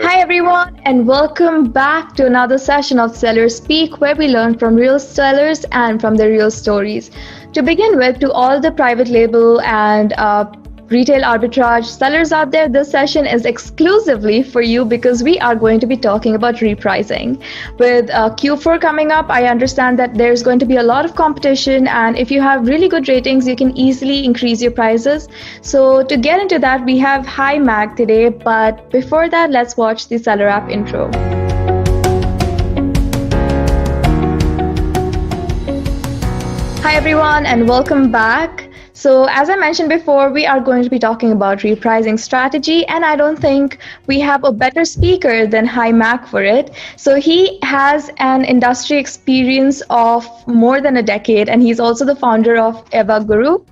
Hi everyone, and welcome back to another session of Sellers Speak, where we learn from real sellers and from their real stories. To begin with, to all the private label and retail arbitrage sellers out there, this session is exclusively for you because we are going to be talking about repricing. With Q4 coming up, I understand that there's going to be a lot of competition, and if you have really good ratings, you can easily increase your prices. So to get into that, we have Hi Mag today, but before that, let's watch the Sellerapp intro. Hi everyone, and welcome back. So as I mentioned before, we are going to be talking about repricing strategy, and I don't think we have a better speaker than Hi Mac for it. So he has an industry experience of more than a decade, and he's also the founder of Eva.guru.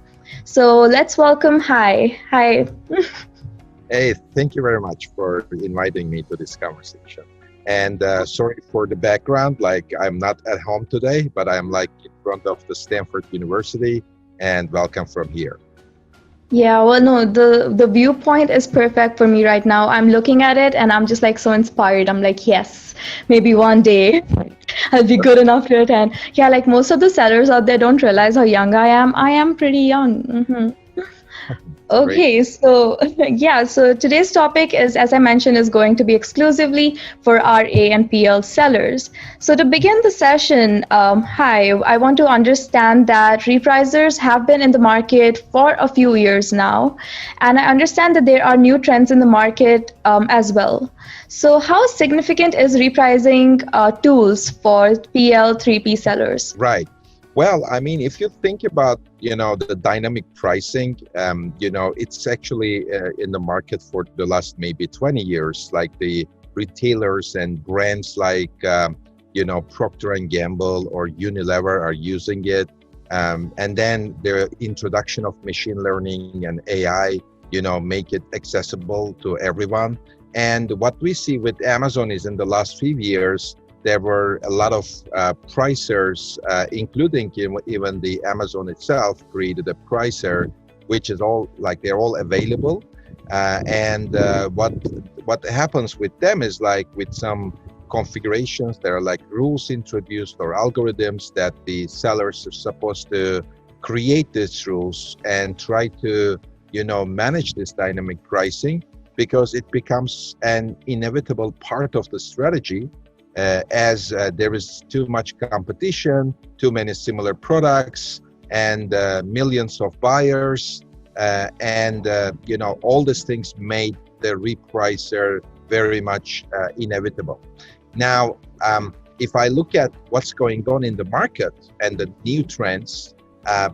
So let's welcome Hi. Hi. Hey, thank you very much for inviting me to this conversation. And sorry for the background, like I'm not at home today, but I'm like in front of the Stanford University, and welcome from here. Yeah, well, no, the viewpoint is perfect for me right now. I'm looking at it and I'm just like so inspired. I'm like, yes, maybe one day I'll be good enough to attend. Yeah, like most of the sellers out there don't realize how young I am. I am pretty young. Mm-hmm. Okay, so yeah, so today's topic is, as I mentioned, is going to be exclusively for RA and PL sellers. So to begin the session, hi, I want to understand that repricers have been in the market for a few years now, and I understand that there are new trends in the market as well. So how significant is repricing tools for PL 3P sellers? Right. Well, I mean, if you think about, the dynamic pricing, it's actually in the market for the last maybe 20 years, like the retailers and brands like, Procter & Gamble or Unilever are using it. And then the introduction of machine learning and AI, make it accessible to everyone. And what we see with Amazon is in the last few years, there were a lot of pricers, including even the Amazon itself created a pricer, which is all like they're all available. And what happens with them is like with some configurations, there are like rules introduced or algorithms that the sellers are supposed to create these rules and try to, manage this dynamic pricing, because it becomes an inevitable part of the strategy. As there is too much competition, too many similar products, and millions of buyers, and all these things made the repricer very much inevitable. Now, if I look at what's going on in the market and the new trends,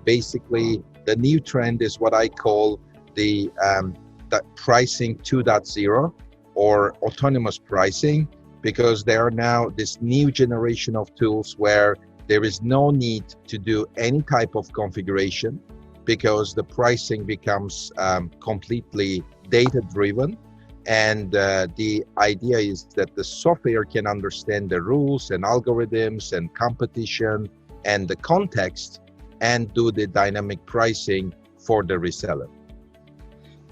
basically the new trend is what I call the pricing 2.0 or autonomous pricing, because there are now this new generation of tools where there is no need to do any type of configuration, because the pricing becomes completely data-driven. And the idea is that the software can understand the rules and algorithms and competition and the context and do the dynamic pricing for the reseller.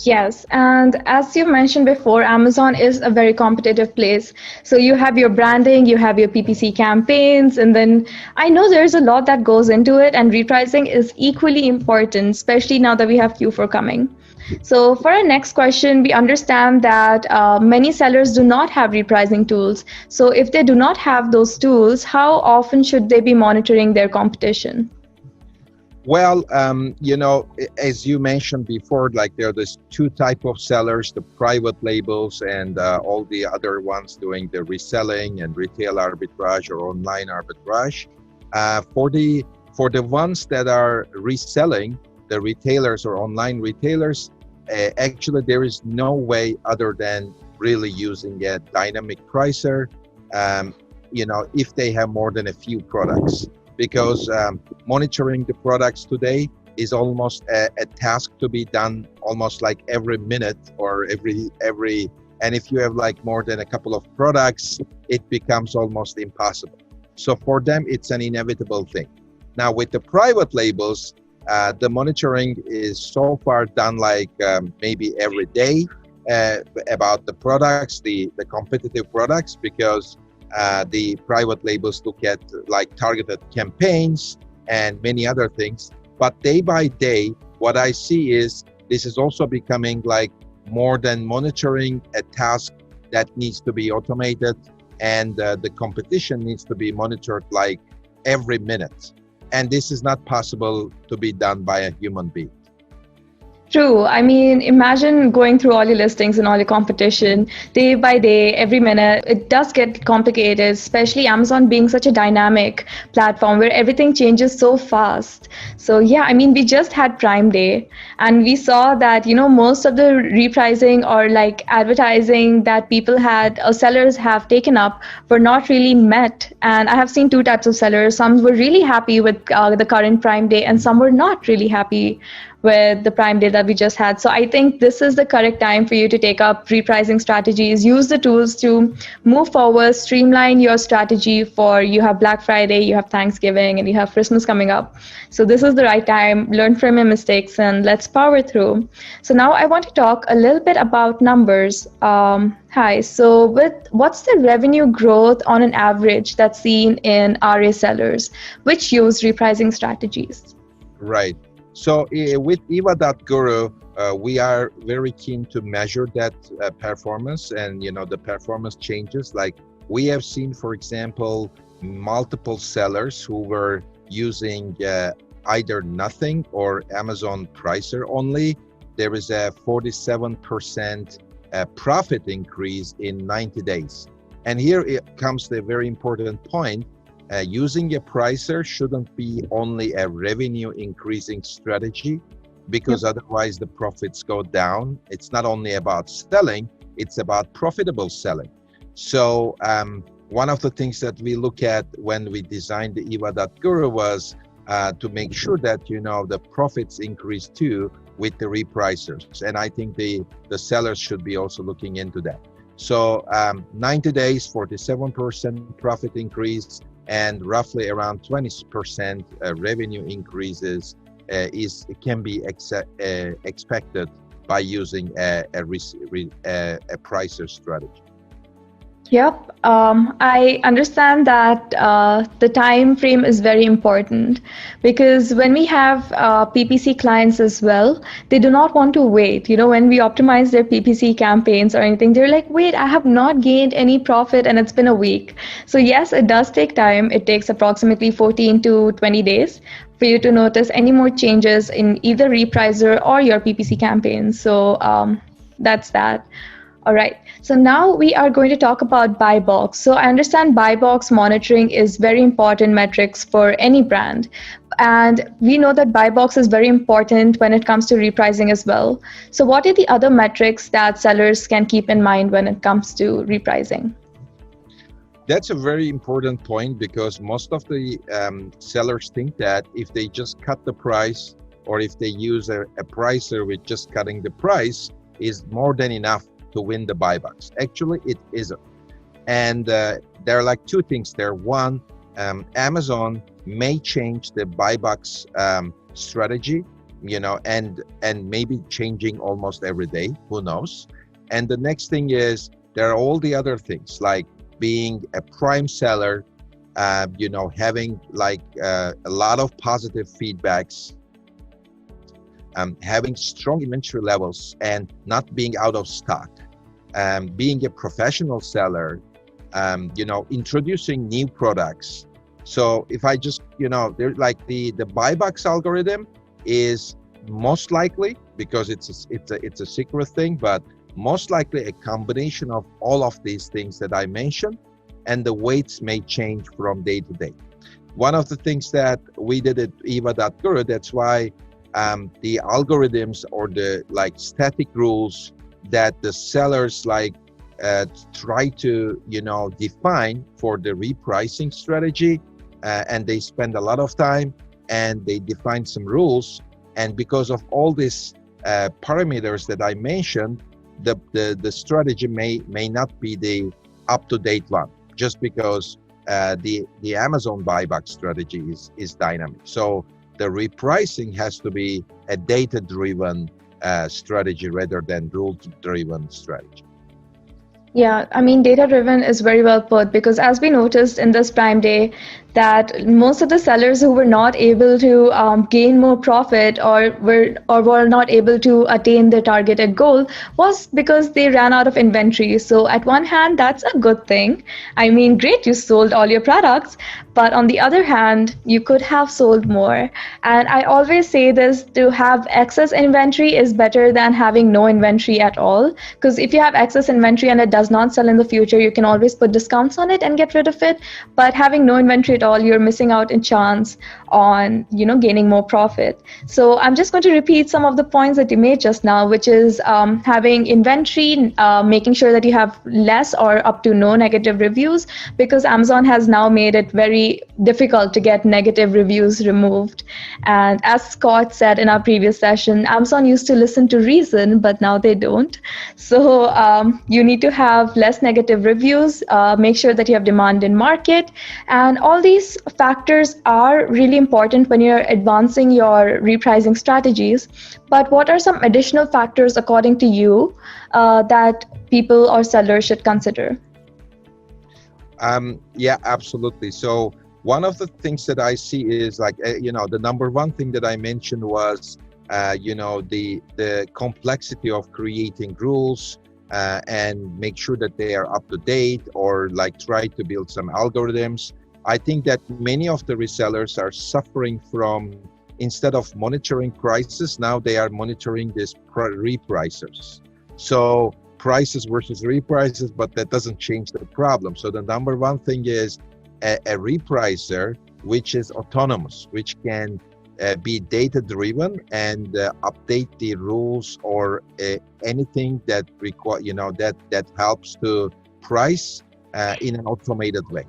Yes, and as you mentioned before, Amazon is a very competitive place. So you have your branding, you have your PPC campaigns, and then I know there's a lot that goes into it, and repricing is equally important, especially now that we have Q4 coming. So for our next question, we understand that many sellers do not have repricing tools. So if they do not have those tools, how often should they be monitoring their competition? Well, as you mentioned before, like there are these two types of sellers, the private labels and all the other ones doing the reselling and retail arbitrage or online arbitrage. For the ones that are reselling, the retailers or online retailers, actually there is no way other than really using a dynamic pricer, if they have more than a few products. Because monitoring the products today is almost a task to be done almost like every minute or every, and if you have like more than a couple of products, it becomes almost impossible. So for them, it's an inevitable thing. Now with the private labels, the monitoring is so far done like maybe every day, about the products, the competitive products, because the private labels look at like targeted campaigns and many other things. But day by day, what I see is this is also becoming like more than monitoring a task that needs to be automated, and the competition needs to be monitored like every minute. And this is not possible to be done by a human being. True. I mean, imagine going through all your listings and all your competition day by day, every minute. It does get complicated, especially Amazon being such a dynamic platform where everything changes so fast. So yeah, I mean, we just had Prime Day and we saw that, most of the repricing or like advertising that people had or sellers have taken up were not really met. And I have seen two types of sellers. Some were really happy with the current Prime Day and some were not really happy with the Prime Day that we just had. So I think this is the correct time for you to take up repricing strategies, use the tools to move forward, streamline your strategy for you have Black Friday, you have Thanksgiving, and you have Christmas coming up. So this is the right time. Learn from your mistakes and let's power through. So now I want to talk a little bit about numbers. Hi, so what's the revenue growth on an average that's seen in RA sellers, which use repricing strategies? Right. So with Eva.guru, we are very keen to measure that performance, and the performance changes. Like we have seen, for example, multiple sellers who were using either nothing or Amazon Pricer only. There is a 47% profit increase in 90 days. And here it comes the very important point. Using a pricer shouldn't be only a revenue increasing strategy, because otherwise the profits go down. It's not only about selling, it's about profitable selling. So one of the things that we look at when we designed the Eva.guru was to make sure that the profits increase too with the repricers. And I think the sellers should be also looking into that. So 90 days, 47% profit increase, and roughly around 20% revenue increases can be expected by using a pricer strategy. Yep, I understand that the time frame is very important, because when we have PPC clients as well, they do not want to wait. When we optimize their PPC campaigns or anything, they're like, wait, I have not gained any profit and it's been a week. So yes, it does take time. It takes approximately 14 to 20 days for you to notice any more changes in either repricer or your PPC campaigns. So that's that. All right, so now we are going to talk about buy box. So I understand buy box monitoring is very important metrics for any brand. And we know that buy box is very important when it comes to repricing as well. So what are the other metrics that sellers can keep in mind when it comes to repricing? That's a very important point, because most of the sellers think that if they just cut the price, or if they use a pricer with just cutting the price, is more than enough to win the buy box. Actually, it isn't. And there are like two things there. One, Amazon may change the buy box strategy, and maybe changing almost every day. Who knows? And the next thing is there are all the other things, like being a prime seller, having like a lot of positive feedbacks, having strong inventory levels and not being out of stock, being a professional seller, introducing new products. So if I just, there's like the buy box algorithm is most likely, because it's a secret thing, but most likely a combination of all of these things that I mentioned, and the weights may change from day to day. One of the things that we did at Eva.guru, that's why the algorithms or the like static rules that the sellers try to define for the repricing strategy, and they spend a lot of time and they define some rules, and because of all these parameters that I mentioned, the strategy may not be the up-to-date one, just because the Amazon buyback strategy is dynamic. So the repricing has to be a data-driven strategy rather than rule-driven strategy. Yeah, I mean, data-driven is very well put because as we noticed in this Prime Day, that most of the sellers who were not able to gain more profit or were not able to attain their targeted goal was because they ran out of inventory. So at one hand, that's a good thing. I mean, great, you sold all your products, but on the other hand, you could have sold more. And I always say this: to have excess inventory is better than having no inventory at all. Because if you have excess inventory and it does not sell in the future, you can always put discounts on it and get rid of it. But having no inventory at all, you're missing out in chance on gaining more profit. So I'm just going to repeat some of the points that you made just now, which is having inventory, making sure that you have less or up to no negative reviews, because Amazon has now made it very difficult to get negative reviews removed. And as Scott said in our previous session, Amazon used to listen to reason, but now they don't. So you need to have less negative reviews, make sure that you have demand in market, and all these factors are really important when you're advancing your repricing strategies. But what are some additional factors according to you that people or sellers should consider? Yeah, absolutely. So one of the things that I see is like, the number one thing that I mentioned was, the complexity of creating rules and make sure that they are up to date, or like try to build some algorithms. I think that many of the resellers are suffering from, instead of monitoring prices, now they are monitoring these repricers. So prices versus reprices, but that doesn't change the problem. So the number one thing is a repricer which is autonomous, which can be data driven and update the rules or anything that require that helps to price in an automated way.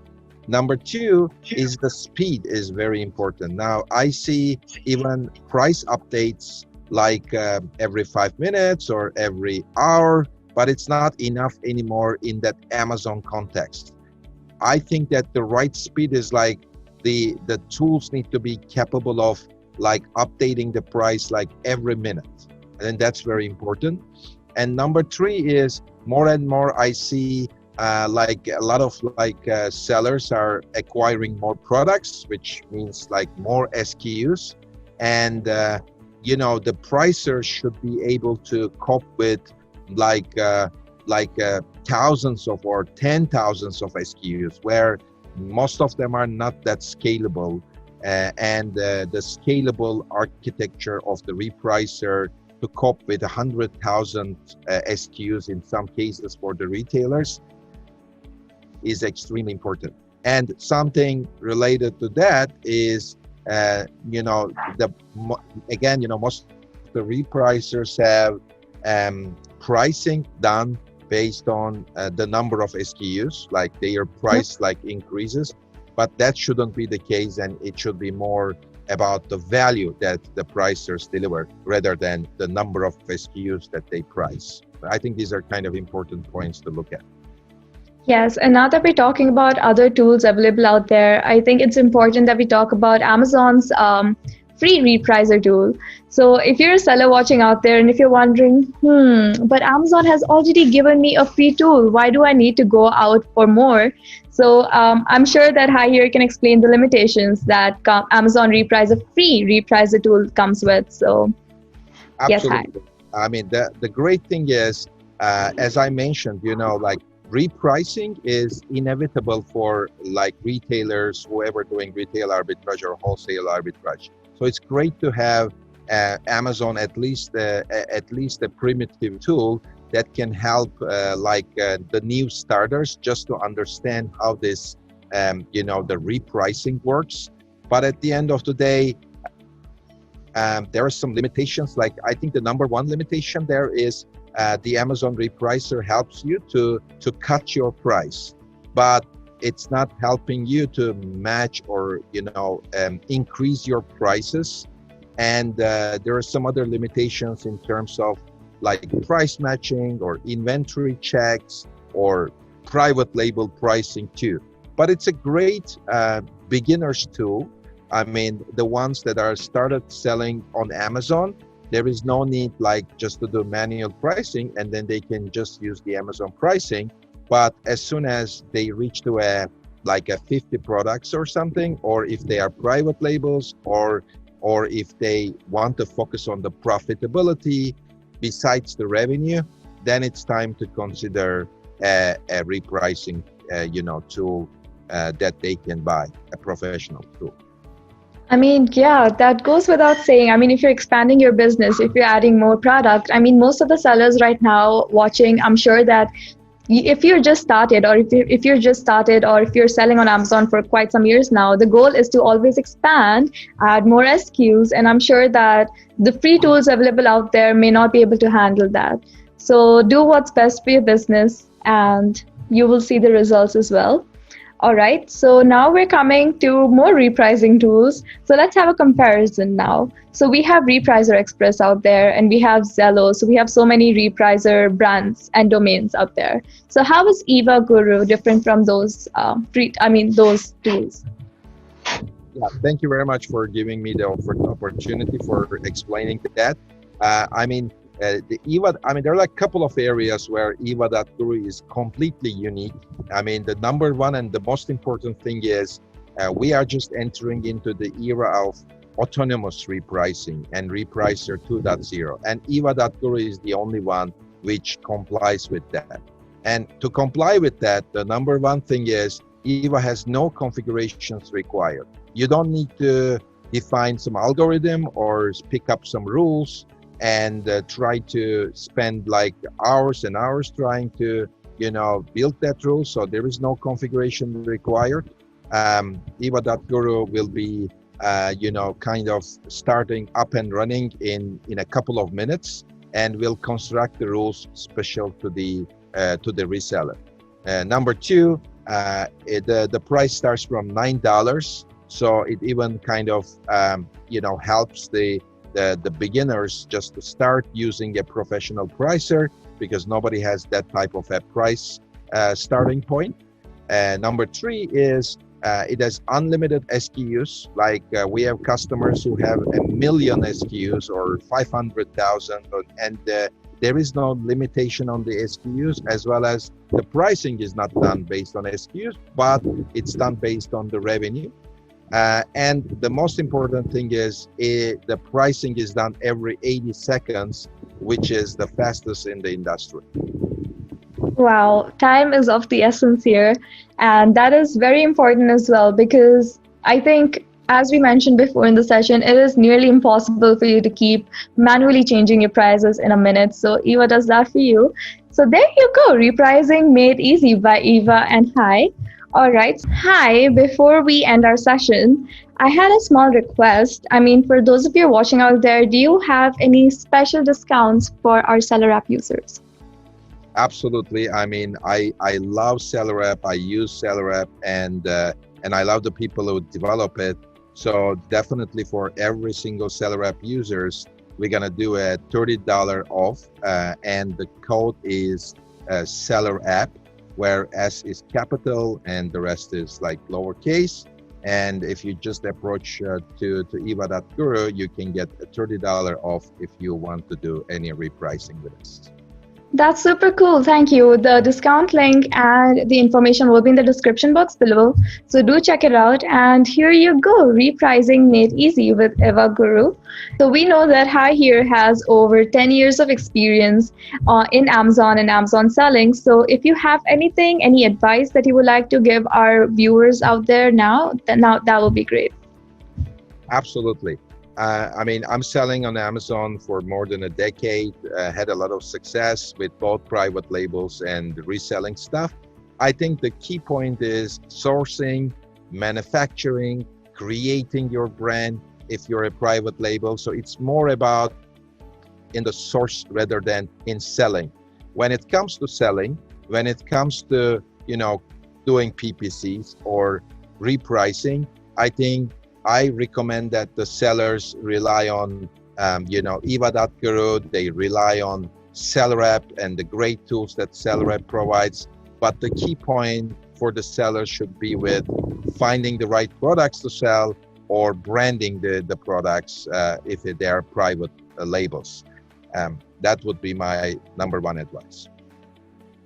Number two is the speed is very important. Now I see even price updates like every 5 minutes or every hour, but it's not enough anymore in that Amazon context. I think that the right speed is like the tools need to be capable of like updating the price like every minute, and that's very important. And number three is more and more I see like a lot of sellers are acquiring more products, which means like more SKUs, and the pricer should be able to cope with thousands of or 10,000s of SKUs, where most of them are not that scalable, and the scalable architecture of the repricer to cope with 100,000 SKUs in some cases for the retailers is extremely important. And something related to that is, most of the repricers have pricing done based on the number of SKUs, like their price increases, but that shouldn't be the case, and it should be more about the value that the pricers deliver rather than the number of SKUs that they price. I think these are kind of important points to look at. Yes, and now that we're talking about other tools available out there, I think it's important that we talk about Amazon's free repricer tool. So if you're a seller watching out there and if you're wondering, but Amazon has already given me a free tool, why do I need to go out for more? So I'm sure that Hai here can explain the limitations that Amazon Repricer free repricer tool comes with. So absolutely. Yes, Hai. I mean, the great thing is, as I mentioned, repricing is inevitable for like retailers, whoever doing retail arbitrage or wholesale arbitrage. So it's great to have Amazon at least a primitive tool that can help the new starters just to understand how this the repricing works. But at the end of the day, there are some limitations. Like I think the number one limitation there is the Amazon repricer helps you to cut your price, but it's not helping you to match or increase your prices. And there are some other limitations in terms of like price matching or inventory checks or private label pricing too. But it's a great beginner's tool. I mean, the ones that are started selling on Amazon, there is no need like just to do manual pricing, and then they can just use the Amazon pricing. But as soon as they reach to a 50 products or something, or if they are private labels, or if they want to focus on the profitability besides the revenue, then it's time to consider a repricing tool that they can buy, a professional tool. I mean, yeah, that goes without saying. I mean, if you're expanding your business, if you're adding more product, I mean, most of the sellers right now watching, I'm sure that if you're just started, or if you're just started, or if you're selling on Amazon for quite some years now, the goal is to always expand, add more SKUs, and I'm sure that the free tools available out there may not be able to handle that. So do what's best for your business, and you will see the results as well. All right, so now we're coming to more repricing tools. So let's have a comparison now. So we have Repricer Express out there, and we have Zello. So we have so many Repricer brands and domains out there. So how is Eva.guru different from those those tools? Yeah, thank you very much for giving me the opportunity for explaining that. The Eva, there are like a couple of areas where Eva.guru is completely unique. The number one and the most important thing is we are just entering into the era of autonomous repricing and Repricer 2.0. And Eva.guru is the only one which complies with that. And to comply with that, the number one thing is Eva has no configurations required. You don't need to define some algorithm or pick up some rules and try to spend like hours and hours trying to, build that rule. So there is no configuration required. Eva.guru will be, kind of starting up and running in a couple of minutes, and will construct the rules special to the reseller. Number two, the price starts from $9. So it even kind of, helps the beginners just to start using a professional pricer, because nobody has that type of a price starting point. Number three is it has unlimited SKUs. Like we have customers who have 1 million SKUs or 500,000, and there is no limitation on the SKUs, as well as the pricing is not done based on SKUs, but it's done based on the revenue. And the most important thing is the pricing is done every 80 seconds, which is the fastest in the industry. Wow, time is of the essence here. And that is very important as well, because I think, as we mentioned before in the session, it is nearly impossible for you to keep manually changing your prices in a minute. So Eva does that for you. So there you go, repricing made easy by Eva and Hi. All right. Hi, before we end our session, I had a small request. For those of you watching out there, do you have any special discounts for our Sellerapp users? Absolutely. I love Sellerapp. I use Sellerapp, and I love the people who develop it. So definitely for every single Sellerapp users, we're going to do a $30 off, and the code is Sellerapp, where S is capital and the rest is like lowercase. And if you just approach to Eva.guru, you can get a $30 off if you want to do any repricing with us. That's super cool. Thank you. The discount link and the information will be in the description box below. So do check it out. And here you go, repricing made easy with Eva.guru. So we know that Hi here has over 10 years of experience in Amazon and Amazon selling. So if you have any advice that you would like to give our viewers out there now that will be great. Absolutely. I'm selling on Amazon for more than a decade, had a lot of success with both private labels and reselling stuff. I think the key point is sourcing, manufacturing, creating your brand if you're a private label. So it's more about in the source rather than in selling. When it comes to selling, when it comes to, doing PPCs or repricing, I think I recommend that the sellers rely on, Eva.guru. They rely on Sellerapp and the great tools that Sellerapp provides. But the key point for the sellers should be with finding the right products to sell or branding the products if they are private labels. That would be my number one advice.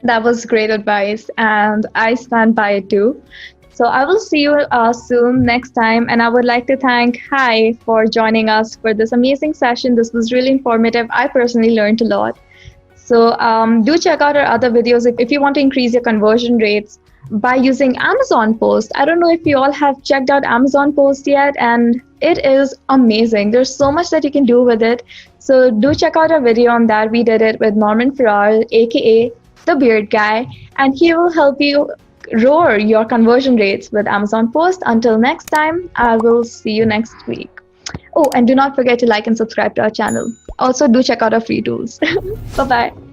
That was great advice, and I stand by it too. So I will see you soon next time, and I would like to thank Hi for joining us for this amazing session. This was really informative. I personally learned a lot. So do check out our other videos if you want to increase your conversion rates by using Amazon Post. I don't know if you all have checked out Amazon Post yet, and it is amazing. There's so much that you can do with it. So do check out our video on that. We did it with Norman Farrar, aka the Beard Guy, and he will help you roar your conversion rates with Amazon Post. Until next time, I will see you next week. Oh, and do not forget to like and subscribe to our channel. Also, do check out our free tools. Bye-bye.